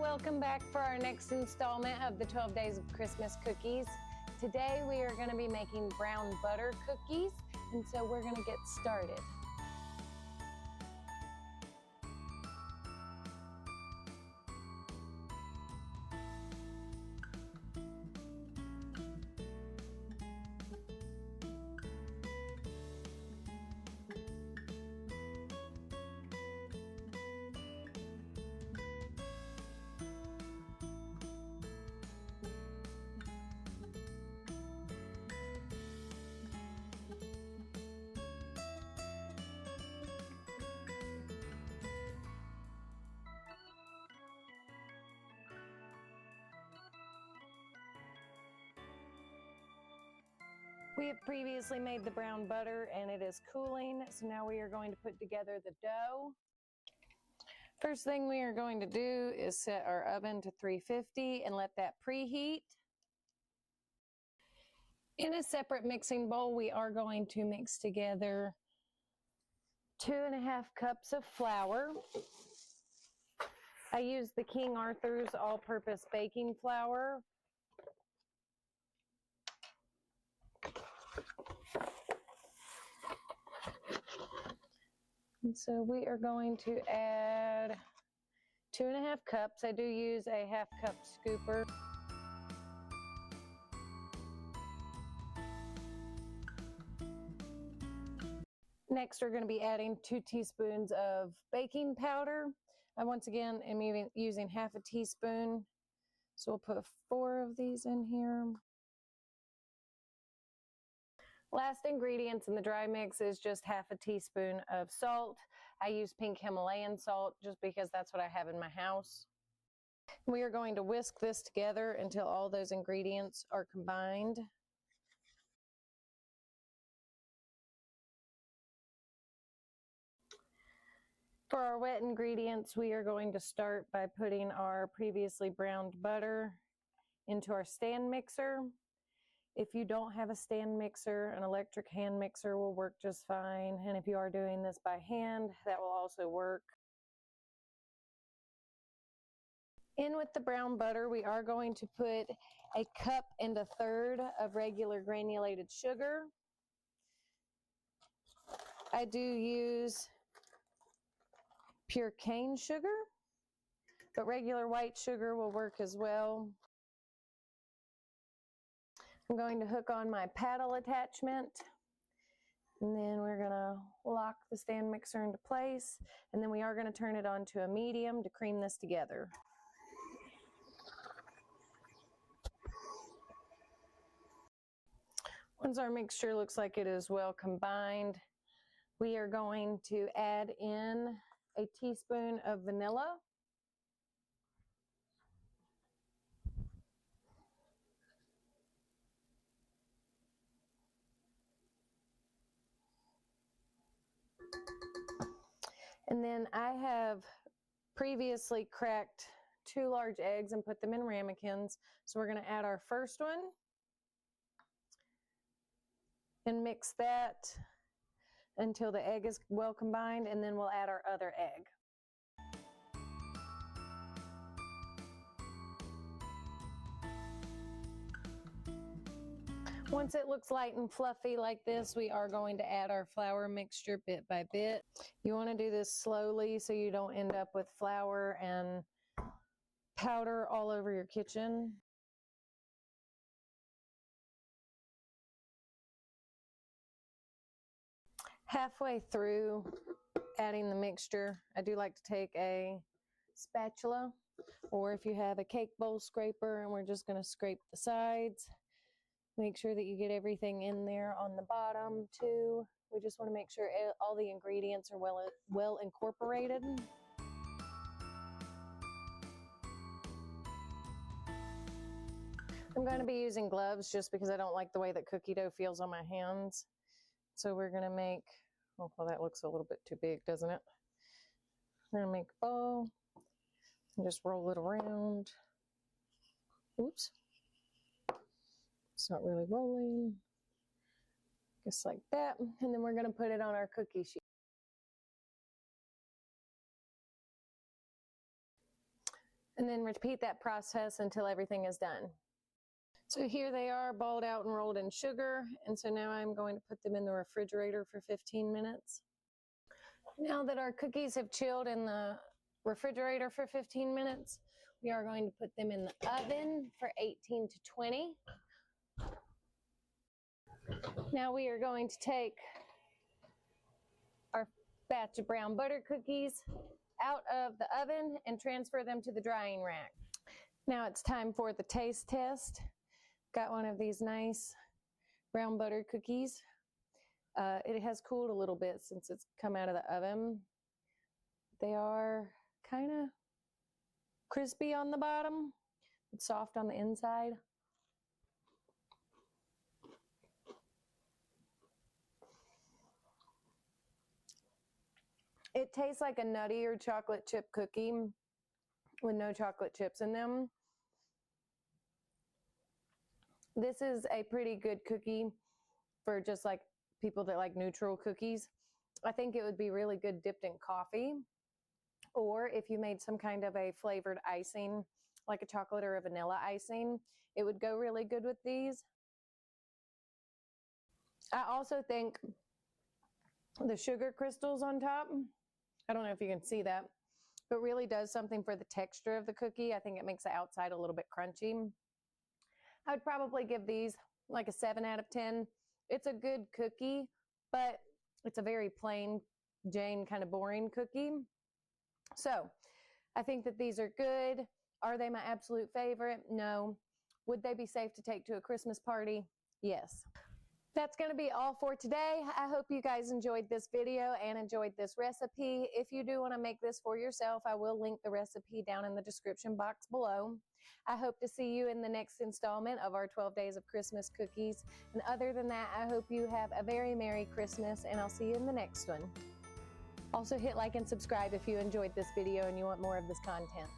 welcome back for our next installment of the 12 Days of Christmas Cookies. Today we are going to be making brown butter cookies, and so we're going to get started. We have previously made the brown butter and it is cooling, so now we are going to put together the dough. First thing we are going to do is set our oven to 350 and let that preheat. In a separate mixing bowl, we are going to mix together 2.5 cups of flour. I use the King Arthur's all-purpose baking flour. And so we are going to add 2.5 cups. I do use a 1/2 cup scooper. Next, we're going to be adding 2 teaspoons of baking powder. I once again am using 1/2 teaspoon. So we'll put 4 of these in here. Last ingredients in the dry mix is just 1/2 teaspoon of salt. I use pink Himalayan salt just because that's what I have in my house. We are going to whisk this together until all those ingredients are combined. For our wet ingredients, we are going to start by putting our previously browned butter into our stand mixer. If you don't have a stand mixer, an electric hand mixer will work just fine. And if you are doing this by hand, that will also work. In with the brown butter, we are going to put 1 cup and 1/3 of regular granulated sugar. I do use pure cane sugar, but regular white sugar will work as well. I'm going to hook on my paddle attachment, and then we're going to lock the stand mixer into place, and then we are going to turn it on to a medium to cream this together. Once our mixture looks like it is well combined, we are going to add in a teaspoon of vanilla. And then I have previously cracked 2 large eggs and put them in ramekins. So we're going to add our first one and mix that until the egg is well combined, and then we'll add our other egg. Once it looks light and fluffy like this, we are going to add our flour mixture bit by bit. You want to do this slowly so you don't end up with flour and powder all over your kitchen. Halfway through adding the mixture, I do like to take a spatula, or if you have a cake bowl scraper, and we're just going to scrape the sides. Make sure that you get everything in there on the bottom too. We just want to make sure all the ingredients are well incorporated. I'm going to be using gloves just because I don't like the way that cookie dough feels on my hands. So we're going to make, oh, well, that looks a little bit too big, doesn't it? We're going to make a ball and just roll it around. Oops. It's not really rolling. Just like that. And then we're going to put it on our cookie sheet. And then repeat that process until everything is done. So here they are, balled out and rolled in sugar. And so now I'm going to put them in the refrigerator for 15 minutes. Now that our cookies have chilled in the refrigerator for 15 minutes, we are going to put them in the oven for 18 to 20. Now we are going to take our batch of brown butter cookies out of the oven and transfer them to the drying rack. Now it's time for the taste test. Got one of these nice brown butter cookies. It has cooled a little bit since it's come out of the oven. They are kind of crispy on the bottom, but soft on the inside. It tastes like a nuttier chocolate chip cookie with no chocolate chips in them. This is a pretty good cookie for just like people that like neutral cookies. I think it would be really good dipped in coffee, or if you made some kind of a flavored icing, like a chocolate or a vanilla icing, it would go really good with these. I also think the sugar crystals on top, I don't know if you can see that, but really does something for the texture of the cookie. I think it makes the outside a little bit crunchy. I would probably give these like a 7 out of 10. It's a good cookie, but it's a very plain Jane kind of boring cookie. So I think that these are good. Are they my absolute favorite? No. Would they be safe to take to a Christmas party? Yes. That's going to be all for today. I hope you guys enjoyed this video and enjoyed this recipe. If you do want to make this for yourself, I will link the recipe down in the description box below. I hope to see you in the next installment of our 12 Days of Christmas cookies. And other than that, I hope you have a very Merry Christmas, and I'll see you in the next one. Also hit like and subscribe if you enjoyed this video and you want more of this content.